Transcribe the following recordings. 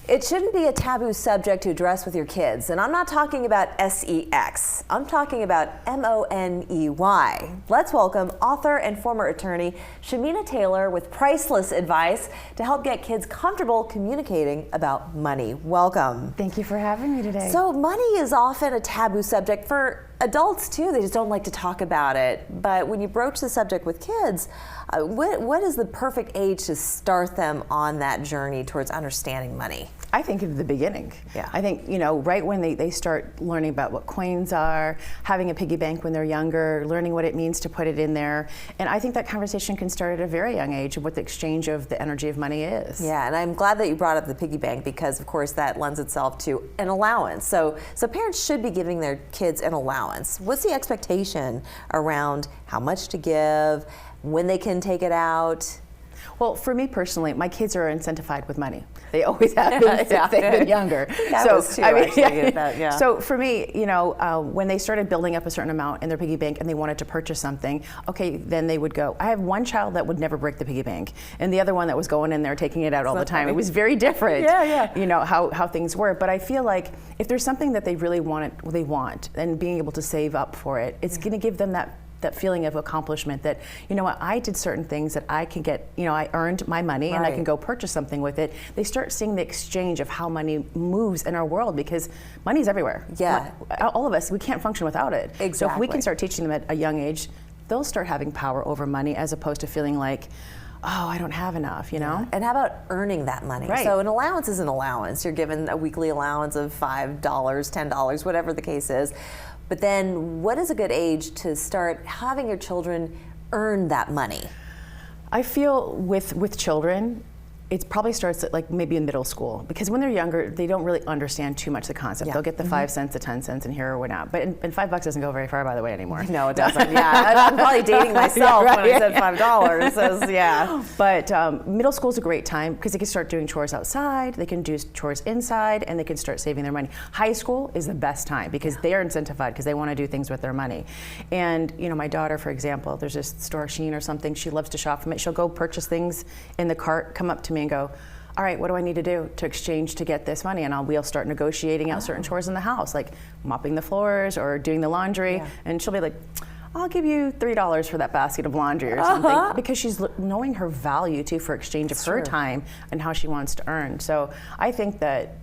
It shouldn't be a taboo subject to address with your kids. And I'm not talking about sex. I'm talking about money. Let's welcome author and former attorney Shamina Taylor with priceless advice to help get kids comfortable communicating about money. Welcome. Thank you for having me today. So money is often a taboo subject for adults too. They just don't like to talk about it. But when you broach the subject with kids, what is the perfect age to start them on that journey towards understanding money? I think at the beginning. Yeah. I think, right when they start learning about what coins are, having a piggy bank when they're younger, learning what it means to put it in there. And I think that conversation can start at a very young age of what the exchange of the energy of money is. Yeah, and I'm glad that you brought up the piggy bank because, of course, that lends itself to an allowance. So parents should be giving their kids an allowance. What's the expectation around how much to give, when they can take it out? Well, for me personally, my kids are incentivized with money. They always have been since they've been younger. So for me, when they started building up a certain amount in their piggy bank and they wanted to purchase something, okay, then they would go. I have one child that would never break the piggy bank, and the other one that was going in there taking it out all the time. Funny. It was very different. Yeah. How things were. But I feel like if there's something that they really want, and being able to save up for it, it's going to give them that feeling of accomplishment that, I did certain things that I can get, I earned my money and I can go purchase something with it. They start seeing the exchange of how money moves in our world because money's everywhere. Yeah. All of us, we can't function without it. Exactly. So if we can start teaching them at a young age, they'll start having power over money as opposed to feeling like, oh, I don't have enough, Yeah. And how about earning that money? Right. So an allowance is an allowance. You're given a weekly allowance of $5, $10, whatever the case is. But then what is a good age to start having your children earn that money? I feel with children, it probably starts at like maybe in middle school because when they're younger, they don't really understand too much the concept. Yeah. They'll get the 5 cents, the 10 cents, and here or whatnot. But and $5 doesn't go very far, by the way, anymore. No, it doesn't. Yeah, I'm probably dating myself when I said $5. So, yeah. But middle school is a great time because they can start doing chores outside, they can do chores inside, and they can start saving their money. High school is the best time because they are incentivized because they want to do things with their money. And my daughter, for example, there's this store, Shein or something. She loves to shop from it. She'll go purchase things in the cart, come up to me and go, all right, what do I need to do to exchange to get this money? And we'll start negotiating out certain chores in the house, like mopping the floors or doing the laundry. Yeah. And she'll be like, I'll give you $3 for that basket of laundry or something, because she's knowing her value too for exchange of her time and how she wants to earn. So I think that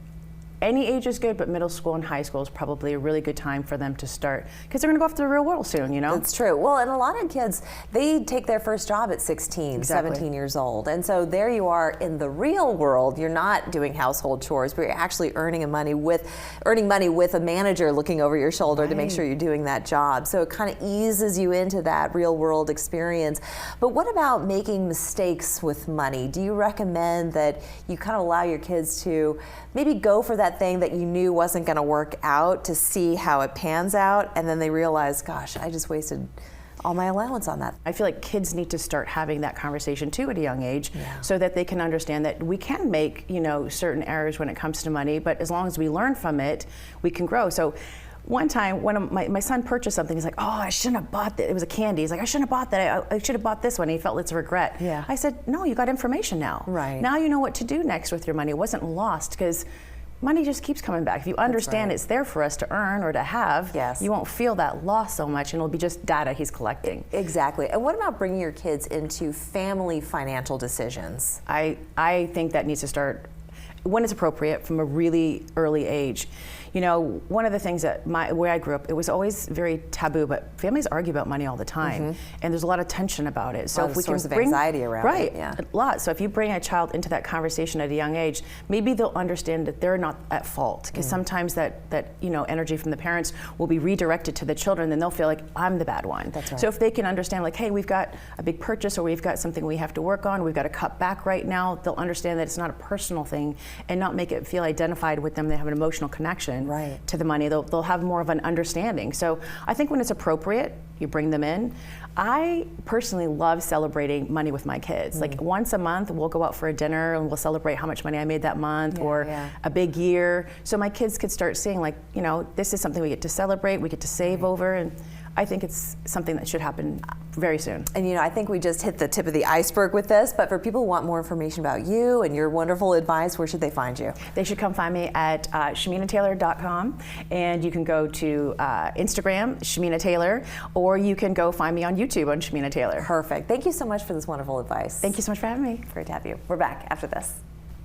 any age is good, but middle school and high school is probably a really good time for them to start because they're going to go off to the real world soon, That's true. Well, and a lot of kids, they take their first job at 16, 17 years old. And so there you are in the real world. You're not doing household chores, but you're actually earning money with a manager looking over your shoulder to make sure you're doing that job. So it kind of eases you into that real world experience. But what about making mistakes with money? Do you recommend that you kind of allow your kids to maybe go for that thing that you knew wasn't going to work out to see how it pans out, and then they realize, gosh, I just wasted all my allowance on that? I feel like kids need to start having that conversation too at a young age so that they can understand that we can make, certain errors when it comes to money, but as long as we learn from it, we can grow. So one time, when my son purchased something, he's like, oh, I shouldn't have bought that. It was a candy. He's like, I shouldn't have bought that. I should have bought this one. He felt it's a regret. Yeah. I said, no, you got information now. Right. Now you know what to do next with your money. It wasn't lost because money just keeps coming back. If you understand it's there for us to earn or to have, you won't feel that loss so much, and it'll be just data he's collecting. Exactly. And what about bringing your kids into family financial decisions? I think that needs to start when it's appropriate from a really early age. One of the things that where I grew up, it was always very taboo, but families argue about money all the time, and there's a lot of tension about it. So if we can bring anxiety around it, a lot. So if you bring a child into that conversation at a young age, maybe they'll understand that they're not at fault, because sometimes that energy from the parents will be redirected to the children, and they'll feel like I'm the bad one. That's right. So if they can understand, like, hey, we've got a big purchase, or we've got something we have to work on, we've got to cut back right now, they'll understand that it's not a personal thing, and not make it feel identified with them. They have an emotional connection to the money. They'll have more of an understanding. So I think when it's appropriate, you bring them in. I personally love celebrating money with my kids. Like once a month, we'll go out for a dinner and we'll celebrate how much money I made that month, or a big year. So my kids could start seeing, like, this is something we get to celebrate, we get to save over. And I think it's something that should happen very soon. And I think we just hit the tip of the iceberg with this, but for people who want more information about you and your wonderful advice, where should they find you? They should come find me at ShaminaTaylor.com, and you can go to Instagram, Shamina Taylor, or you can go find me on YouTube on Shamina Taylor. Perfect. Thank you so much for this wonderful advice. Thank you so much for having me. Great to have you. We're back after this.